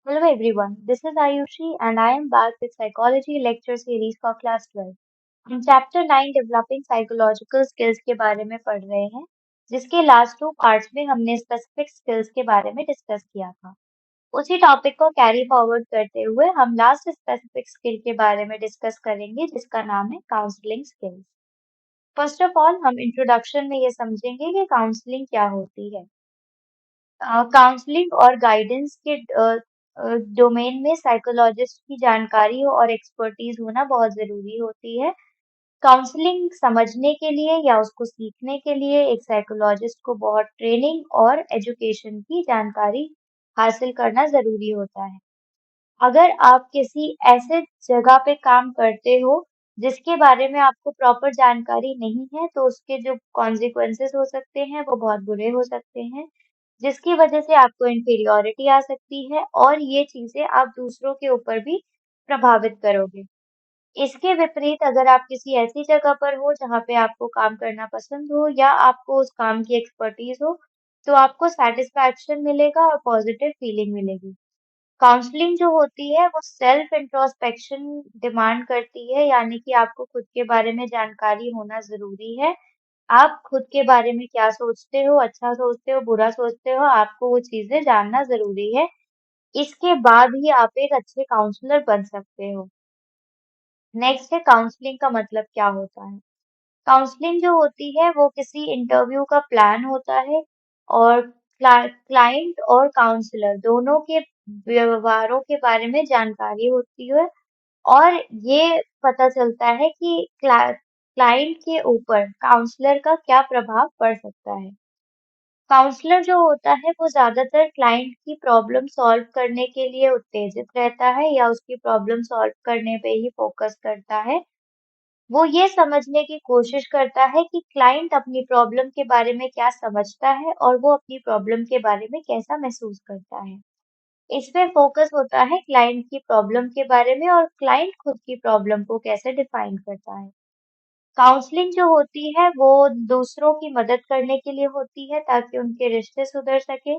Hello everyone, this is Ayushi and I am back with Psychology lecture series for class 12. हम chapter 9 developing psychological skills के बारे में पढ़ रहे हैं, जिसके लास्ट टू पार्ट्स में हमने स्पेसिफिक स्किल्स के बारे में डिस्कस किया था। उसी टॉपिक को कैरी फॉरवर्ड करते हुए हम लास्ट स्पेसिफिक स्किल के बारे में डिस्कस करेंगे जिसका नाम है counselling skills. First of all हम इंट्रोडक्शन में ये समझेंगे कि काउंसलिंग क्या होती है। काउंसलिंग और गाइडेंस के डोमेन में साइकोलॉजिस्ट की जानकारी और एक्सपर्टीज होना बहुत जरूरी होती है। काउंसलिंग समझने के लिए या उसको सीखने के लिए एक साइकोलॉजिस्ट को बहुत ट्रेनिंग और एजुकेशन की जानकारी हासिल करना जरूरी होता है। अगर आप किसी ऐसे जगह पे काम करते हो जिसके बारे में आपको प्रॉपर जानकारी नहीं है, तो उसके जो कॉन्सिक्वेंसेस हो सकते हैं वो बहुत बुरे हो सकते हैं, जिसकी वजह से आपको इन्फीरियॉरिटी आ सकती है और ये चीजें आप दूसरों के ऊपर भी प्रभावित करोगे। इसके विपरीत अगर आप किसी ऐसी जगह पर हो जहाँ पे आपको काम करना पसंद हो या आपको उस काम की एक्सपर्टीज हो, तो आपको सेटिस्फैक्शन मिलेगा और पॉजिटिव फीलिंग मिलेगी। काउंसलिंग जो होती है वो सेल्फ इंट्रोस्पेक्शन डिमांड करती है, यानी कि आपको खुद के बारे में जानकारी होना ज़रूरी है। आप खुद के बारे में क्या सोचते हो, अच्छा सोचते हो, बुरा सोचते हो, आपको वो चीज़ें जानना ज़रूरी है। इसके बाद ही आप एक अच्छे काउंसलर बन सकते हो। नेक्स्ट है काउंसलिंग का मतलब क्या होता है? काउंसलिंग जो होती है वो किसी इंटरव्यू का प्लान होता है और क्लाइंट और काउंसलर दोनों के व्यवहारों के बारे में जानकारी होती है और ये पता चलता है कि क्लाइंट के ऊपर काउंसलर का क्या प्रभाव पड़ सकता है। काउंसलर जो होता है वो ज्यादातर क्लाइंट की प्रॉब्लम सॉल्व करने के लिए उत्तेजित रहता है या उसकी प्रॉब्लम सॉल्व करने पे ही फोकस करता है। वो ये समझने की कोशिश करता है कि क्लाइंट अपनी प्रॉब्लम के बारे में क्या समझता है और वो अपनी प्रॉब्लम के बारे में कैसा महसूस करता है। इसमें फोकस होता है क्लाइंट की प्रॉब्लम के बारे में और क्लाइंट खुद की प्रॉब्लम को कैसे डिफाइन करता है। काउंसलिंग जो होती है वो दूसरों की मदद करने के लिए होती है ताकि उनके रिश्ते सुधर सके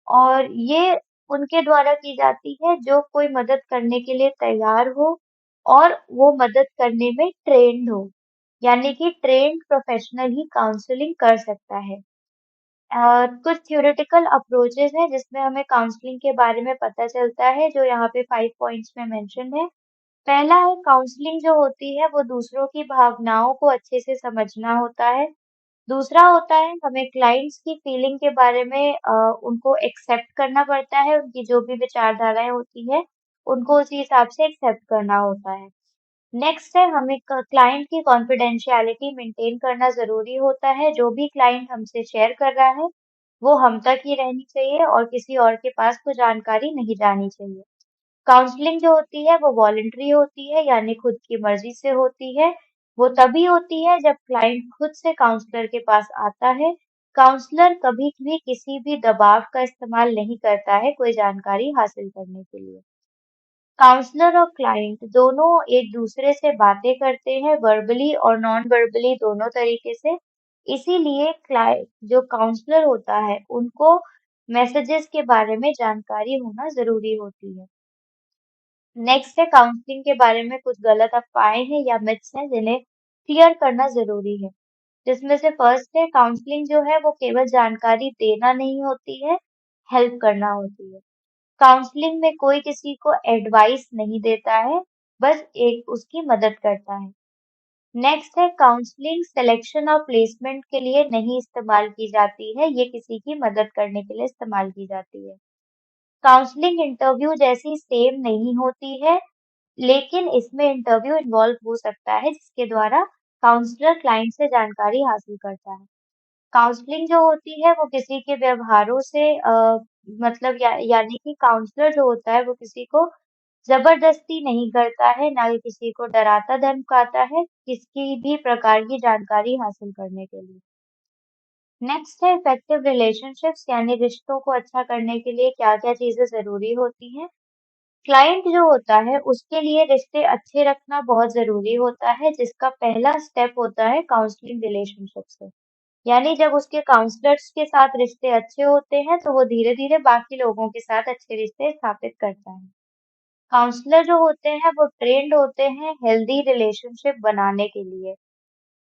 और ये उनके द्वारा की जाती है जो कोई मदद करने के लिए तैयार हो और वो मदद करने में ट्रेन्ड हो, यानी कि ट्रेन्ड प्रोफेशनल ही काउंसलिंग कर सकता है। कुछ थ्योरेटिकल अप्रोचेस हैं जिसमें हमें काउंसलिंग के बारे में पता चलता है जो यहाँ पे 5 पॉइंट्स में मेंशन है। पहला है काउंसलिंग जो होती है वो दूसरों की भावनाओं को अच्छे से समझना होता है। दूसरा होता है हमें क्लाइंट्स की फीलिंग के बारे में उनको एक्सेप्ट करना पड़ता है, उनकी जो भी विचारधाराएँ होती हैं, उनको उसी हिसाब से एक्सेप्ट करना होता है। नेक्स्ट है हमें क्लाइंट की कॉन्फिडेंशियलिटी मेंटेन करना ज़रूरी होता है, जो भी क्लाइंट हमसे शेयर कर रहा है, वो हम तक ही रहनी चाहिए और किसी और के पास वो जानकारी नहीं जानी चाहिए। काउंसलिंग जो होती है वो वॉलंटरी होती है यानी खुद की मर्जी से होती है। वो तभी होती है जब क्लाइंट खुद से काउंसलर के पास आता है। काउंसलर कभी भी किसी भी दबाव का इस्तेमाल नहीं करता है कोई जानकारी हासिल करने के लिए। काउंसलर और क्लाइंट दोनों एक दूसरे से बातें करते हैं वर्बली और नॉन वर्बली दोनों तरीके से। इसीलिए क्लाइंट जो काउंसलर होता है उनको मैसेजेस के बारे में जानकारी होना जरूरी होती है। नेक्स्ट है काउंसलिंग के बारे में कुछ गलत अफवाहें हैं या मिथ्स हैं जिन्हें क्लियर करना जरूरी है। जिसमें से फर्स्ट है काउंसलिंग जो है वो केवल जानकारी देना नहीं होती है, हेल्प करना होती है। काउंसलिंग में कोई किसी को एडवाइस नहीं देता है, बस एक उसकी मदद करता है। नेक्स्ट है काउंसलिंग सिलेक्शन और प्लेसमेंट के लिए नहीं इस्तेमाल की जाती है, ये किसी की मदद करने के लिए इस्तेमाल की जाती है। काउंसलिंग इंटरव्यू जैसी सेम नहीं होती है, लेकिन इसमें इंटरव्यू इन्वॉल्व हो सकता है जिसके द्वारा काउंसलर क्लाइंट से जानकारी हासिल करता है। काउंसलिंग जो होती है वो किसी के व्यवहारों से मतलब यानी कि काउंसलर जो होता है वो किसी को जबरदस्ती नहीं करता है, ना ही किसी को डराता धमकाता है, किसी भी प्रकार की जानकारी हासिल करने के लिए। नेक्स्ट है इफेक्टिव रिलेशनशिप्स यानी रिश्तों को अच्छा करने के लिए क्या-क्या चीजें जरूरी होती हैं। क्लाइंट जो होता है उसके लिए रिश्ते अच्छे रखना बहुत जरूरी होता है जिसका पहला स्टेप होता है काउंसलिंग रिलेशनशिप से। यानी जब उसके काउंसलर्स के साथ रिश्ते अच्छे होते हैं तो वो धीरे धीरे बाकी लोगों के साथ अच्छे रिश्ते स्थापित करता है। काउंसलर जो होते हैं वो ट्रेंड होते हैं हेल्दी रिलेशनशिप बनाने के लिए।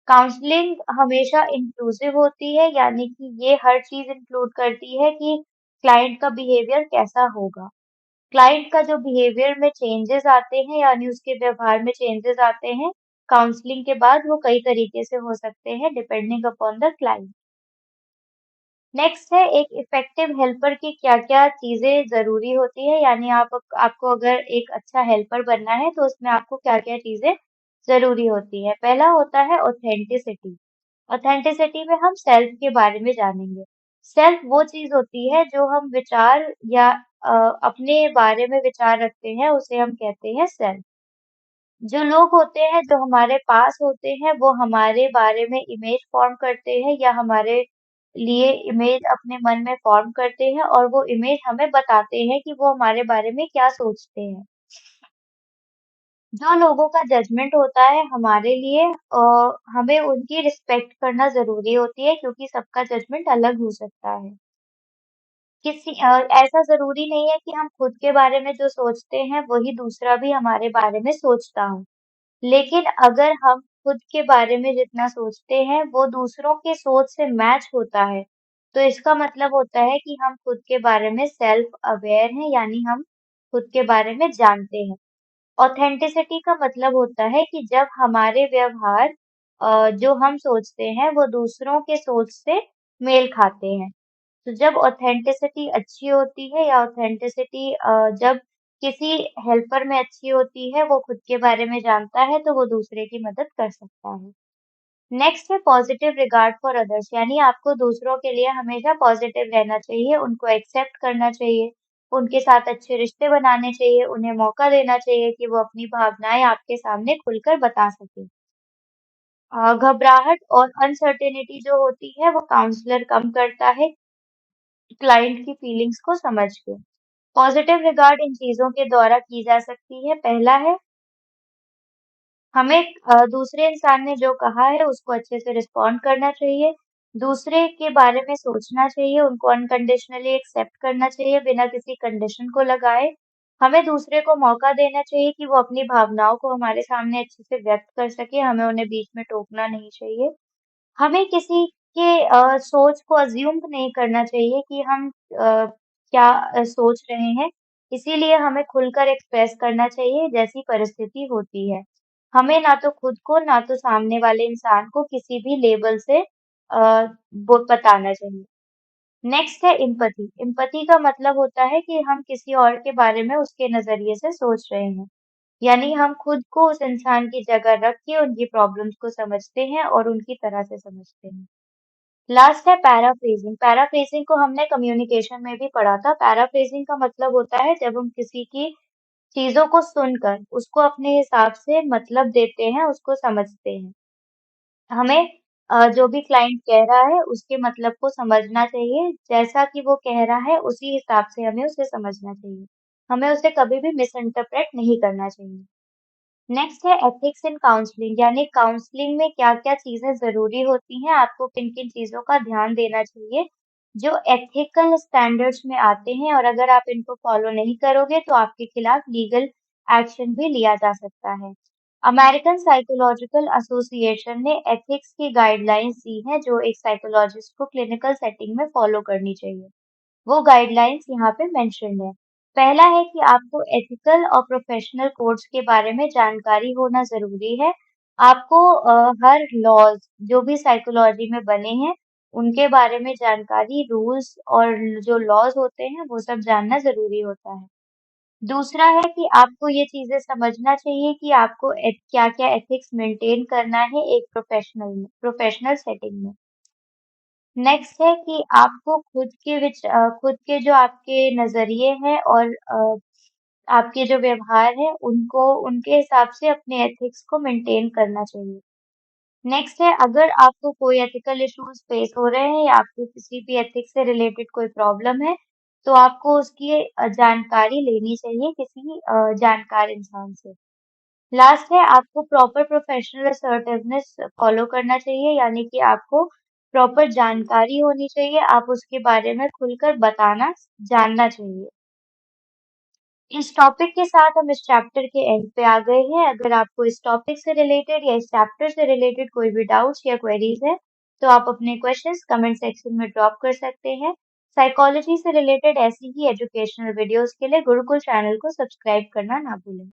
काउंसलिंग हमेशा इंक्लूसिव होती है, यानी कि ये हर चीज इंक्लूड करती है कि क्लाइंट का बिहेवियर कैसा होगा। क्लाइंट का जो बिहेवियर में चेंजेस आते हैं यानी उसके व्यवहार में चेंजेस आते हैं काउंसलिंग के बाद, वो कई तरीके से हो सकते हैं depending upon the client. Next है एक इफेक्टिव हेल्पर की क्या-क्या चीजें जरूरी होती है, यानी आपको अगर एक अच्छा हेल्पर बनना है तो उसमें आपको क्या-क्या चीजें जरूरी होती है। पहला होता है ऑथेंटिसिटी। ऑथेंटिसिटी में हम सेल्फ के बारे में जानेंगे। सेल्फ वो चीज होती है जो हम विचार या अपने बारे में विचार रखते हैं, उसे हम कहते हैं सेल्फ। जो लोग होते हैं जो हमारे पास होते हैं वो हमारे बारे में इमेज फॉर्म करते हैं या हमारे लिए इमेज अपने मन में फॉर्म करते हैं और वो इमेज हमें बताते हैं कि वो हमारे बारे में क्या सोचते हैं। जो लोगों का जजमेंट होता है हमारे लिए हमें उनकी रिस्पेक्ट करना ज़रूरी होती है क्योंकि सबका जजमेंट अलग हो सकता है। ऐसा ज़रूरी नहीं है कि हम खुद के बारे में जो सोचते हैं वही दूसरा भी हमारे बारे में सोचता हो। लेकिन अगर हम खुद के बारे में जितना सोचते हैं वो दूसरों की सोच से मैच होता है, तो इसका मतलब होता है कि हम खुद के बारे में सेल्फ अवेयर हैं यानी हम खुद के बारे में जानते हैं। ऑथेंटिसिटी का मतलब होता है कि जब हमारे व्यवहार जो हम सोचते हैं वो दूसरों के सोच से मेल खाते हैं। तो जब ऑथेंटिसिटी अच्छी होती है या ऑथेंटिसिटी जब किसी हेल्पर में अच्छी होती है, वो खुद के बारे में जानता है तो वो दूसरे की मदद कर सकता है। नेक्स्ट है पॉजिटिव रिगार्ड फॉर अदर्स, यानी आपको दूसरों के लिए हमेशा पॉजिटिव रहना चाहिए, उनको एक्सेप्ट करना चाहिए, उनके साथ अच्छे रिश्ते बनाने चाहिए, उन्हें मौका देना चाहिए कि वो अपनी भावनाएं आपके सामने खुलकर बता सके। घबराहट और अनसर्टेनिटी जो होती है वो काउंसलर कम करता है क्लाइंट की फीलिंग्स को समझ के। पॉजिटिव रिगार्ड इन चीजों के द्वारा की जा सकती है। पहला है हमें दूसरे इंसान ने जो कहा है उसको अच्छे से रिस्पॉन्ड करना चाहिए। दूसरे के बारे में सोचना चाहिए, उनको अनकंडीशनली एक्सेप्ट करना चाहिए बिना किसी कंडीशन को लगाए। हमें दूसरे को मौका देना चाहिए कि वो अपनी भावनाओं को हमारे सामने अच्छे से व्यक्त कर सके, हमें उन्हें बीच में टोकना नहीं चाहिए। हमें किसी के सोच को अज़्यूम नहीं करना चाहिए कि हम क्या सोच रहे हैं, इसीलिए हमें खुलकर एक्सप्रेस करना चाहिए जैसी परिस्थिति होती है। हमें ना तो खुद को, ना तो सामने वाले इंसान को किसी भी लेबल से वो बताना चाहिए। नेक्स्ट है एम्पैथी। एम्पैथी का मतलब होता है कि हम किसी और के बारे में उसके नज़रिए से सोच रहे हैं। यानी हम खुद को उस इंसान की जगह रख के उनकी प्रॉब्लम्स को समझते हैं और उनकी तरह से समझते हैं। लास्ट है पैराफ्रेजिंग। पैराफ्रेजिंग को हमने कम्युनिकेशन में भी पढ़ा था। पैराफ्रेजिंग का मतलब होता है जब हम किसी की चीज़ों को सुनकर उसको अपने हिसाब से मतलब देते हैं, उसको समझते हैं। हमें जो भी क्लाइंट कह रहा है उसके मतलब को समझना चाहिए, जैसा कि वो कह रहा है उसी हिसाब से हमें उसे समझना चाहिए। हमें उसे कभी भी मिसइंटरप्रेट नहीं करना चाहिए। नेक्स्ट है एथिक्स इन काउंसलिंग, यानी काउंसलिंग में क्या-क्या चीजें जरूरी होती हैं, आपको किन-किन चीजों का ध्यान देना चाहिए, जो एथिकल स्टैंडर्ड्स में आते हैं और अगर आप इनको फॉलो नहीं करोगे तो आपके खिलाफ लीगल एक्शन भी लिया जा सकता है। अमेरिकन साइकोलॉजिकल एसोसिएशन ने एथिक्स की गाइडलाइंस दी हैं जो एक साइकोलॉजिस्ट को क्लिनिकल सेटिंग में फॉलो करनी चाहिए। वो गाइडलाइंस यहाँ पे मेंशन्ड है। पहला है कि आपको एथिकल और प्रोफेशनल कोड्स के बारे में जानकारी होना ज़रूरी है। आपको हर लॉज़ जो भी साइकोलॉजी में बने हैं, उनके बारे में जानकारी, रूल्स और जो लॉज़ होते हैं, वो सब जानना ज़रूरी होता है। दूसरा है कि आपको ये चीज़ें समझना चाहिए कि आपको क्या-क्या एथिक्स मेंटेन करना है एक प्रोफेशनल सेटिंग में। नेक्स्ट है कि आपको खुद के जो आपके नज़रिए हैं और आपके जो व्यवहार है उनको उनके हिसाब से अपने एथिक्स को मेंटेन करना चाहिए। नेक्स्ट है अगर आपको कोई एथिकल इश्यूज़ फेस हो रहे हैं या आपको किसी भी एथिक्स से रिलेटेड कोई प्रॉब्लम है, तो आपको उसकी जानकारी लेनी चाहिए किसी जानकार इंसान से। लास्ट है आपको प्रॉपर प्रोफेशनल असर्टिवनेस फॉलो करना चाहिए यानी कि आपको प्रॉपर जानकारी होनी चाहिए, आप उसके बारे में खुलकर जानना चाहिए। इस टॉपिक के साथ हम इस चैप्टर के एंड पे आ गए हैं। अगर आपको इस टॉपिक से रिलेटेड या इस चैप्टर से रिलेटेड कोई भी डाउट्स या क्वेरीज है, तो आप अपने क्वेश्चंस कमेंट सेक्शन में ड्रॉप कर सकते हैं। साइकोलॉजी से रिलेटेड ऐसी ही एजुकेशनल वीडियोस के लिए गुरुकुल चैनल को सब्सक्राइब करना ना भूलें।